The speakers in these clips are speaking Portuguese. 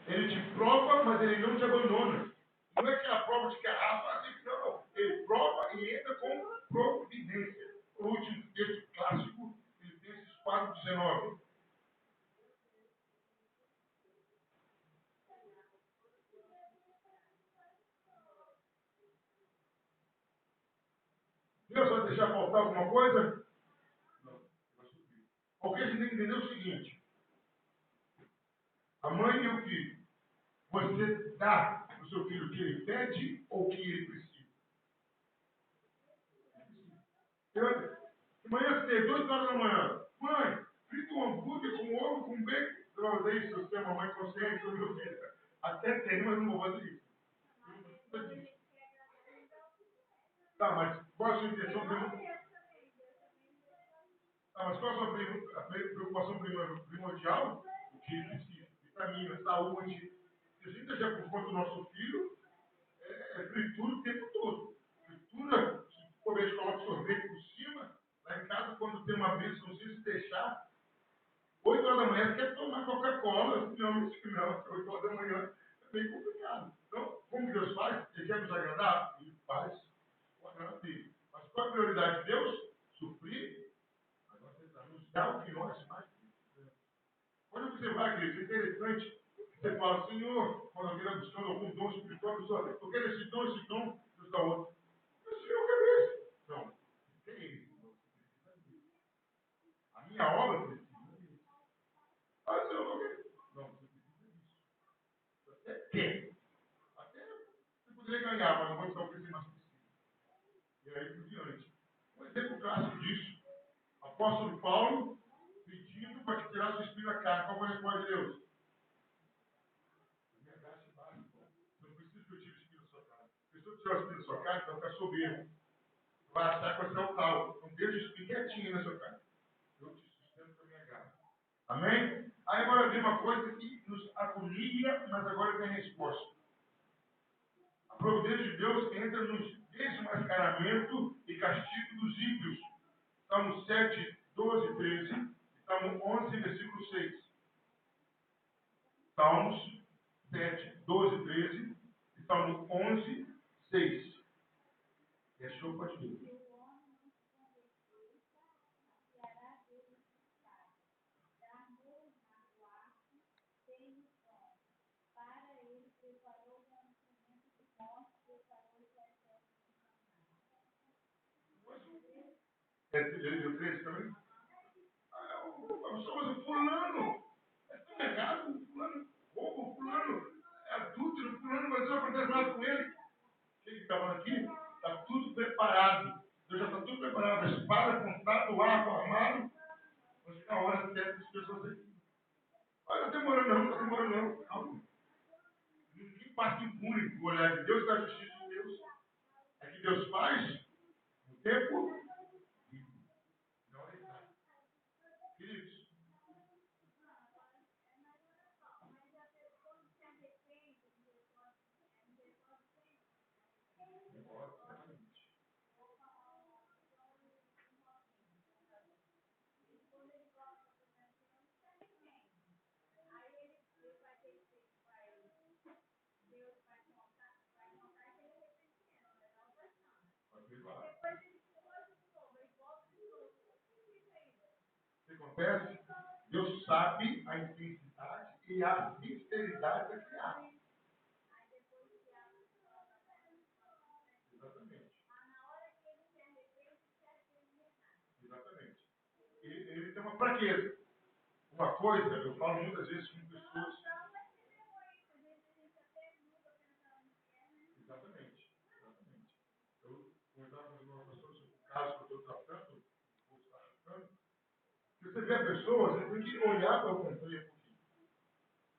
Ele te prova, mas ele não te abandona. Não é aquela prova de carrasco, assim, não. Ele prova e entra com providência. O último texto clássico, Filipenses 4,19. Deus vai deixar faltar alguma coisa? Não. Porque você tem que entender o seguinte: a mãe e o filho, você dá para o seu filho o que ele pede ou o que ele precisa? De manhã cedo, 2 horas da manhã. Mãe, frita um hambúrguer com ovo, com bacon. Eu odeio isso, você é uma mãe consciente, eu meu filho. Até tem, mas não vou fazer isso. Tá, mas qual a sua intenção? Tá, mas qual a sua preocupação primordial? O que ele precisa? Vitamina, saúde. Se a gente já por conta do nosso filho, é fritura o tempo todo. Fritura, se for ver, coloca sorvete por cima. Lá em casa, quando tem uma bênção, se deixar, 8 horas da manhã, você quer tomar Coca-Cola? Não, isso não. 8 horas da manhã é bem complicado. Então, como Deus faz? Ele quer nos agradar? Ele faz o agrado dele. Mas qual é a prioridade de Deus? Suprir, nos dar o que nós mais precisamos. Quando você vai, querido, é interessante. Você fala, Senhor, quando alguém está buscando algum dom espiritual, pessoal, eu quero esse dom, Deus dá outro. Mas Senhor, eu quero esse. Não, tem esse. A minha obra precisa desse. Ah, Senhor, eu não quero. Não, você precisa disso. Até quer. Até você poderia ganhar, mas não vai estar o que você mais precisa. E aí por diante. Um exemplo clássico disso, apóstolo Paulo pedindo para que tirasse o espírito da carne. Qual foi a resposta de Deus? Minha graça basta. Você não precisa que eu tire o espírito da sua carne. Se eu tirar o espírito da sua carne, você vai ficar soberbo. Vai achar que você é o tal. Então deixa o espírito quietinho na sua carne. Eu te sustento com a minha graça. Amém? Aí agora vem uma coisa que nos agonia, mas agora tem resposta. A providência de Deus entra nos desmascaramento e castigo dos ímpios. Salmo 7, 12, 13. Salmo 11, versículo 6. Salmos 7, 12, 13. E Salmo 11, 6. E achou, pode ver. Eu creio também. Somos o fulano. É tão errado. Fulano roubo, fulano é adúltero, fulano, mas não acontece nada com ele. Quem está falando aqui? Está tudo preparado. Deus já está tudo preparado. A espada apontada, o arco armado. Mas na hora certa as pessoas aqui. Olha, não está demorando não, não está demorando não. Calma. Ninguém passa impune o olhar de Deus da justiça de Deus. É que Deus faz no tempo. Não é exato. Queridos, o que acontece? Deus sabe a intensidade e a sinceridade da criada. Exatamente. Exatamente. Ele tem uma fraqueza. Uma coisa, eu falo muitas vezes com pessoas. Exatamente. Exatamente. Eu comentava com uma pessoa sobre o caso que eu estou tratando, vou estar tratando. Se você vê a pessoa, você tem que olhar para o contexto um pouquinho.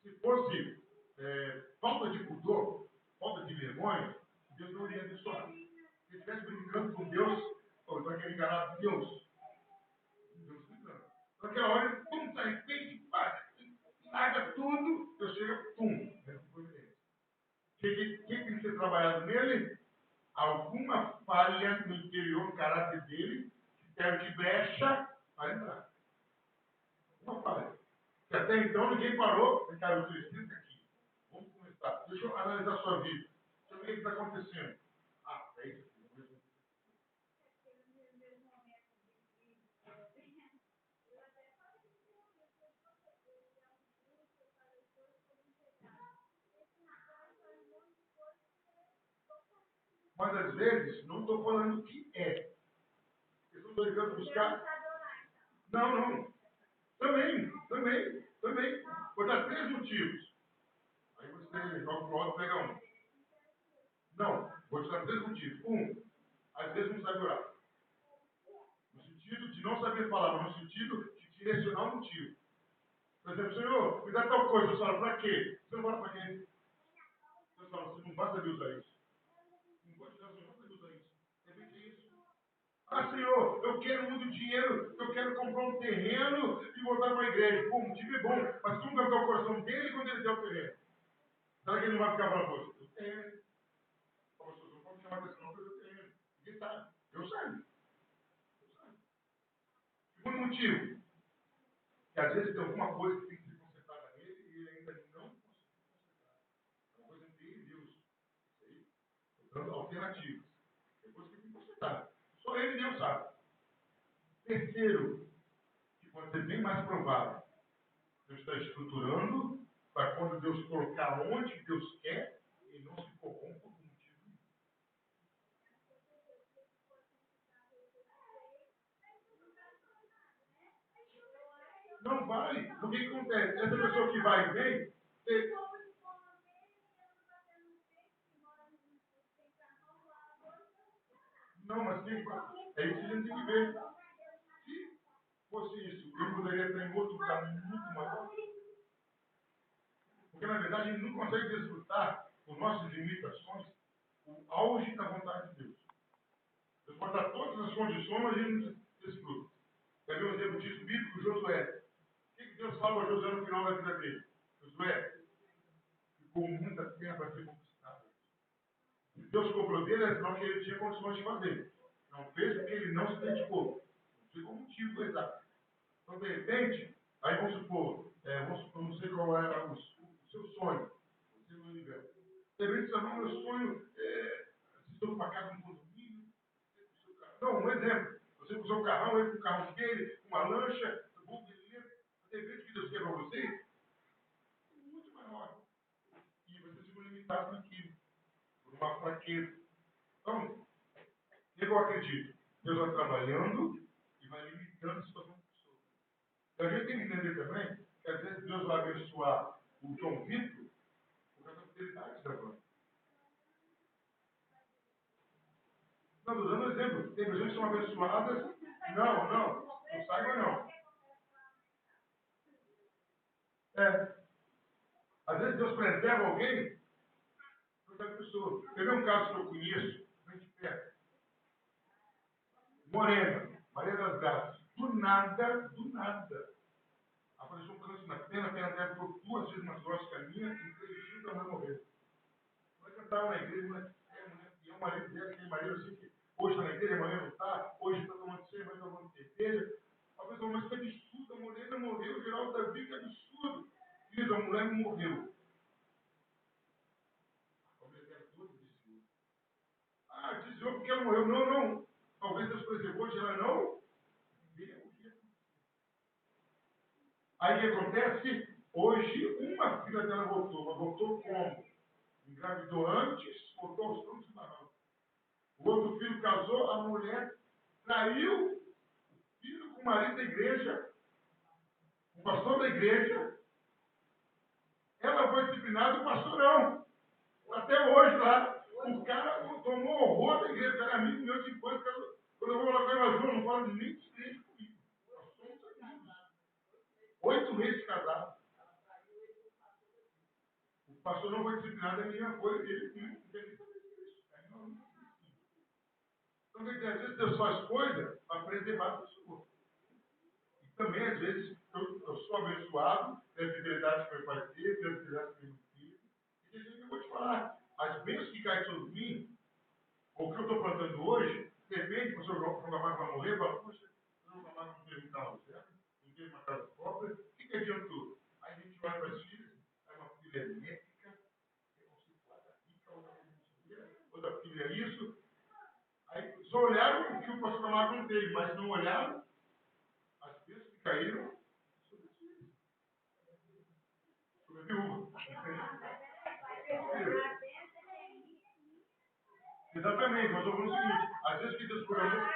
Se fosse falta de pudor, falta de vergonha, Deus não iria abençoar. Se estivesse brincando com Deus, ou está querendo enganar Deus, Deus brincando. Naquela hora, ele pum, sai, repente, larga tudo, Deus chega, pum, o que tem que ser trabalhado nele? Alguma falha no interior, no caráter dele, que serve de brecha para entrar. Uma falha. Que até então ninguém parou, caiu o espírito aqui. Deixa eu analisar a sua vida. Deixa eu ver o que está acontecendo. É isso aqui. Mas às vezes, não estou falando o que é. Eu não estou tentando buscar. Não. Também. Vou dar 3 motivos. Aí você joga pro alto e pega um. Não, vou te dar 3 motivos. Às vezes não sabe orar. No sentido de não saber falar, mas no sentido de direcionar o motivo. Por exemplo, Senhor, me dá tal coisa. Você fala, para quê? Você não fala para quem? Você fala, você não vai saber usar isso. Não pode dar, você não vai saber usar isso. É bem que isso. Senhor, eu quero muito dinheiro, eu quero comprar um terreno e voltar para a igreja. Pô, o motivo é bom, mas tu não vai ficar o coração dele quando ele der o terreno. Será que ele não vai ficar para você? Eu tenho. Pastor, não pode chamar atenção, porque eu tenho. Ninguém sabe. Eu sei. Segundo motivo, que às vezes tem alguma coisa que tem que ser consertada nele e ele ainda não conseguiu consertar. É uma coisa entre ele e Deus. Isso aí. Estou dando alternativas. Tem coisa que tem que consertar. Só ele e Deus sabe. Terceiro, que pode ser bem mais provável. Deus está estruturando para quando Deus colocar onde Deus quer, ele não se corrompa por motivo nenhum. Não vale. O que acontece? Essa pessoa que vai e vem, não, mas quem vai? É isso que a gente tem que ver. Se fosse isso, eu poderia estar em outro lugar muito maior. Porque, na verdade, a gente não consegue desfrutar, por nossas limitações, o auge da vontade de Deus. Deus pode dar todas as condições, mas a gente não desfruta. Quer ver um exemplo disso bíblico? Josué. O que Deus fala para Josué no final da vida dele? Josué, ficou muita terra para ser conquistada. Se Deus cobrou dele, é sinal que ele tinha condições de fazer. Não fez porque ele não se dedicou. Não sei qual motivo exato. Então, de repente, aí vamos supor, não sei qual era o seu sonho, o seu universo. De repente, não, meu sonho é assistir uma casa no condomínio, seu carro. Não, um exemplo. Você com o seu carrão, ele com o carro dele, com uma lancha, beleza. De repente, o que Deus quer para você é muito maior. E você se viu limitado naquilo, por uma fraqueza. Então, eu acredito. Deus vai trabalhando e vai limitando a situação da pessoa. E a gente tem que entender também que às vezes Deus vai abençoar o João Vitor por causa da fidelidade da banda. Não, estou dando um exemplo. Tem pessoas que são abençoadas. Não saiba não. Às vezes Deus preserva alguém por causa da pessoa. Teve um caso que eu conheço, bem de perto. Morena, Maria das Graças. Do nada, apareceu um câncer na perna, a perna dela ficou 2 vezes mais grossa que a minha, e 3 dias a mãe morreu. Ela cantava na igreja, e é o marido dela, aquele marido assim que hoje está na igreja, amanhã não está, hoje está tomando ceia, amanhã está tomando cerveja. A pessoa, mas que absurdo, a Morena morreu, o Geraldo Davi, que absurdo. Diz, a mulher não morreu. A mulher dela toda desviou. Desviou porque ela morreu. Não. Talvez Deus preservou, hoje ela não vê o que aconteceu. Aí o que acontece? Hoje, uma filha dela voltou, mas voltou como? Engravidou antes, voltou aos frutos do barranco. O outro filho casou, a mulher traiu o filho com o marido da igreja, o pastor da igreja. Ela foi disciplinada, o pastor não. Até hoje lá, o cara tomou horror da igreja, o cara é amigo meu de infância. Quando eu vou lá com ela, João, não falo nem de igreja comigo. Nós somos amigos. 8 meses casados. O pastor não foi disciplinado, é a mesma coisa. Ele não tem nem saber disso. Então, quer dizer, às vezes Deus faz coisa para preservar a pessoa. E também, às vezes, eu sou abençoado pela fidelidade que meu pai teve, pela fidelidade que meu filho. E tem gente que eu vou te falar, as bênçãos que caem sobre mim, o que eu estou plantando hoje, depende, o senhor João Camargo vai morrer, fala, poxa, o senhor Camargo não teve um carro certo, não teve uma casa própria, o que adiantou? Aí a gente olha para as filhas, aí uma filha elétrica, diga isso. Aí só olharam o que o pastor Camargo não teve, mas não olharam as bênçãos que caíram sobre os filhos, sobre a viúva. Exatamente, mas eu vou no seguinte, às vezes que Deus programou.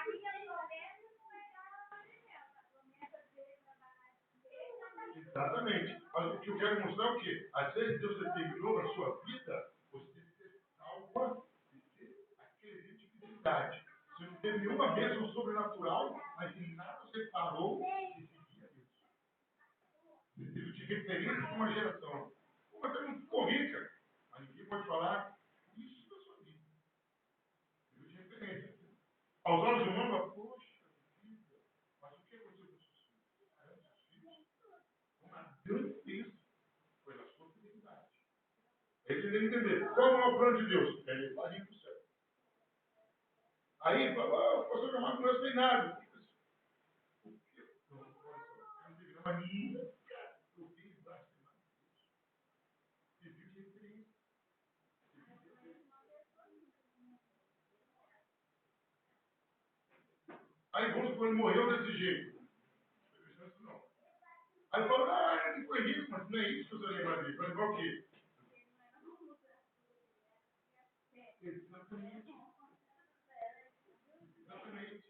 Exatamente. Mas o que eu quero mostrar é o quê? Às vezes Deus determinou na sua vida você ser salva de ser aquele tipo de dificuldade. Você não teve nenhuma bênção sobrenatural, mas em nada você parou de seguir a Deus. Você teve de referência de uma geração. Pô, mas eu não ficou rica. Mas ninguém pode falar isso da sua vida. Teve de referência. Aos olhos humanos, poxa vida, mas o que aconteceu com os seus filhos? Seus filhos? Uma grande bênção. Foi na sua fidelidade. Aí você tem que entender. Qual é o plano de Deus? É levar ele para o céu. Aí, fala, o pastor Camargo não tem nada. O quê? Não, não teve nada, mas nunca eu fiz blasfemar de Deus. Você viu de referência. Aí, vamos supor, ele morreu desse jeito. Não. Aí fala, ele foi rico, mas não é isso que você lembra dele. Vai lembrar o quê? Exatamente. Exatamente.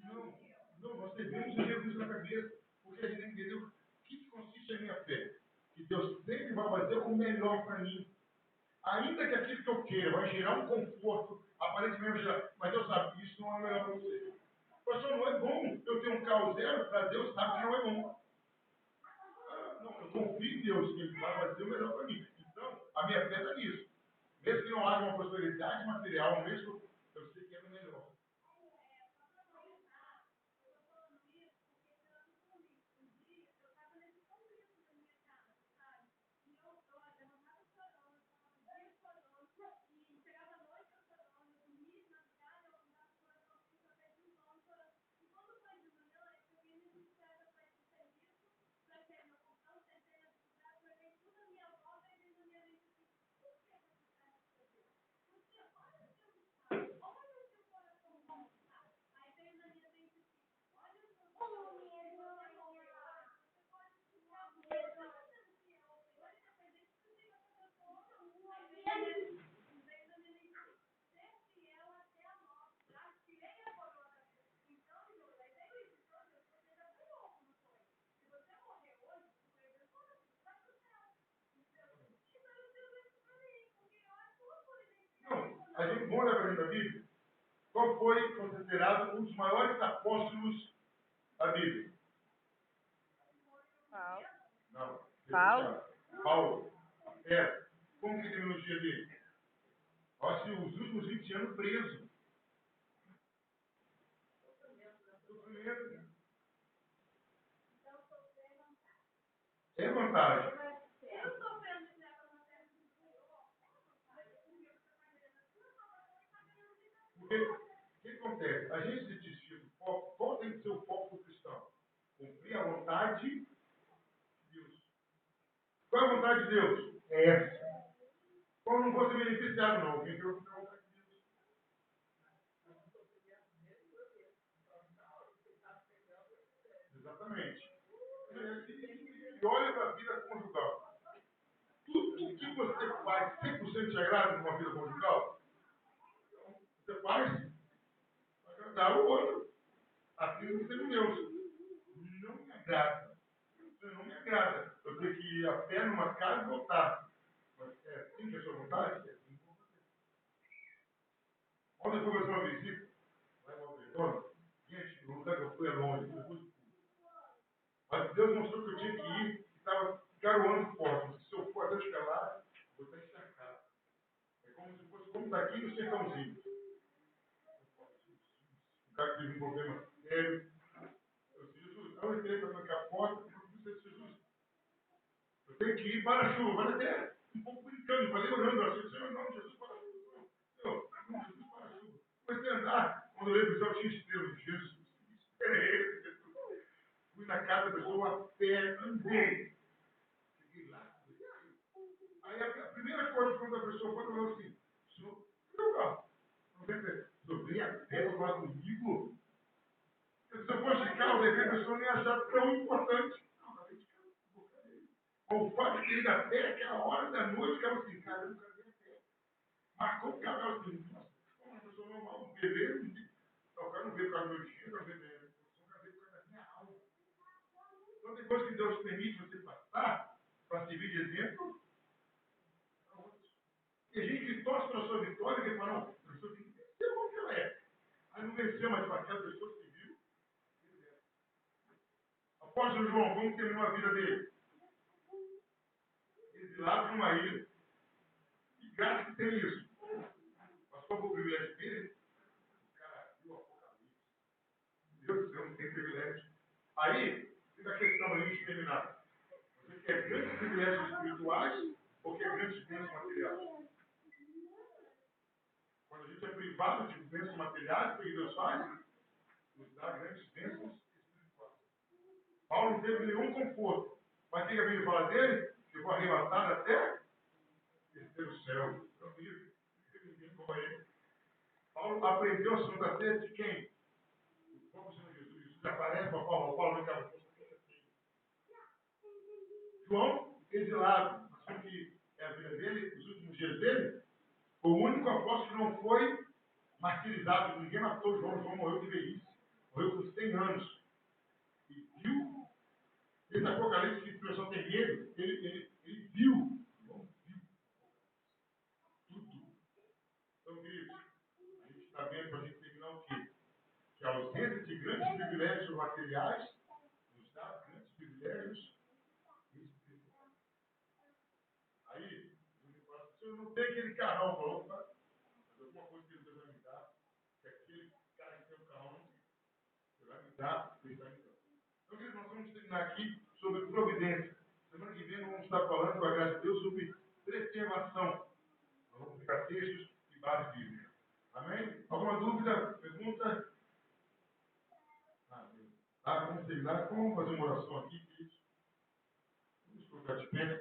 Não, não, nós devemos ter isso na cabeça, porque a gente entendeu o que consiste a minha fé. Que Deus sempre vai fazer o melhor para mim. Ainda que aquilo que eu queira vai gerar um conforto, aparentemente vai gerar, mas Deus sabe que isso não é melhor para você. Pastor, não é bom eu ter um carro zero, para Deus sabe que não é bom. Não, eu confio em Deus, que Ele vai fazer o melhor para mim. Então, a minha fé está nisso. Mesmo que não haja uma prosperidade material, mesmo eu sei que é o melhor. A gente vamos olhar para dentro da Bíblia. Qual foi considerado um dos maiores apóstolos da Bíblia? Paulo. Não. Paulo. Paulo. É. Como que terminou o dia dele? Acho que os últimos 20 anos preso. Sofrimento. É vantagem. Porque o que acontece? A gente se desvia do foco. Qual tem que ser o foco do cristão? Cumprir a vontade de Deus. Qual é a vontade de Deus? É essa. Como não vou ser beneficiado, não. Quem quer cumprir a vontade de Deus? Exatamente. E olha para a vida conjugal. Tudo que você faz 100% te agrada numa vida conjugal? Você faz para agradar o outro. Assim que você Deus. Não me agrada. Isso não me agrada. Eu tenho que ir a pé numa casa e voltar. Mas é assim que é a sua vontade? É assim que eu vou fazer. Ontem foi uma visita. Lá em Maltreirona. Gente, o lugar que eu fui é longe. Mas Deus demonstrou que eu tinha que ir, que estava garoando forte. Se eu for até chegar lá, vou estar encharcado. É como se fosse como daqui no sertãozinho. O cara teve um problema sério. Eu disse, Jesus, eu entrei para trancar a porta, eu disse, Jesus, eu tenho que ir para a chuva, mas até um pouco brincando, falei orando, assim, Senhor, em nome de Jesus, para a chuva. Senhor, em nome de Jesus, para a chuva. Comecei a andar, quando eu olhei para o céu, tinha estrelas. Jesus, esperei. Fui na casa da pessoa a pé, andei. Cheguei lá. Aí a primeira coisa, quando a pessoa foi, eu falei assim, Senhor, cadê o carro? Senhor, vem a pé para falar comigo. Se eu fosse de carro, de repente a pessoa nem ia achar tão importante. Não, acabei de carro. O fato de ir a pé, aquela hora da noite, ficava assim, cara, eu nunca vi a pé. Marcou o carro, assim, nossa, uma pessoa normal, um bebê, não, o cara não vê por causa do meu destino, não vê bem. Eu só veio por causa da minha alma. Então, depois que Deus permite você passar, para servir de exemplo, tem gente que torce pela sua vitória e que fala, não, a pessoa tem que vencer como que ela é. Aí não venceu, mas aquela pessoa se viu. Apóstolo João, como terminou a vida dele? Exilado numa ilha. E graças que tem isso. Passou por privilégio dele, o cara viu o Apocalipse. Deus do céu, não tem privilégio. Aí, fica a questão aí de terminar. Você quer grandes privilégios espirituais ou quer grandes bênçãos materiais? Quando a gente é privado de bênçãos materiais, o que Deus faz? Nos dá grandes bênçãos espirituais. Paulo não teve nenhum conforto. Mas o que a Bíblia fala dele? Ficou arrebatado até terceiro céu. Então, ninguém como ele. Paulo aprendeu a Santa Ceia de quem? O próprio Senhor Jesus. Isso já aparece para Paulo. Paulo não estava João, exilado. Assim que é a vida dele, os últimos dias dele, foi o único apóstolo que não foi martirizado. Ninguém matou João. João morreu de velhice. Morreu com 100 anos. E viu. Esse Apocalipse que o pessoal tem medo, ele viu. João viu tudo. Então, queridos, a gente está vendo para a gente terminar o quê? Que a ausência de grandes privilégios materiais nos dá grandes privilégios espirituais. Aí, ele fala assim, eu não tenho aquele carrão, falou, mas alguma coisa que Deus vai me dar, que aquele cara que tem um carrão não tem. Ele vai me dar, ele vai me dar. Então, queridos, nós vamos terminar aqui sobre providência. Semana que vem nós vamos estar falando, com a graça de Deus, sobre preservação. Nós vamos pegar textos e base bíblica. Amém? Alguma dúvida? Pergunta? Amém. Vamos terminar com fazer uma oração aqui, queridos. Vamos colocar de pé.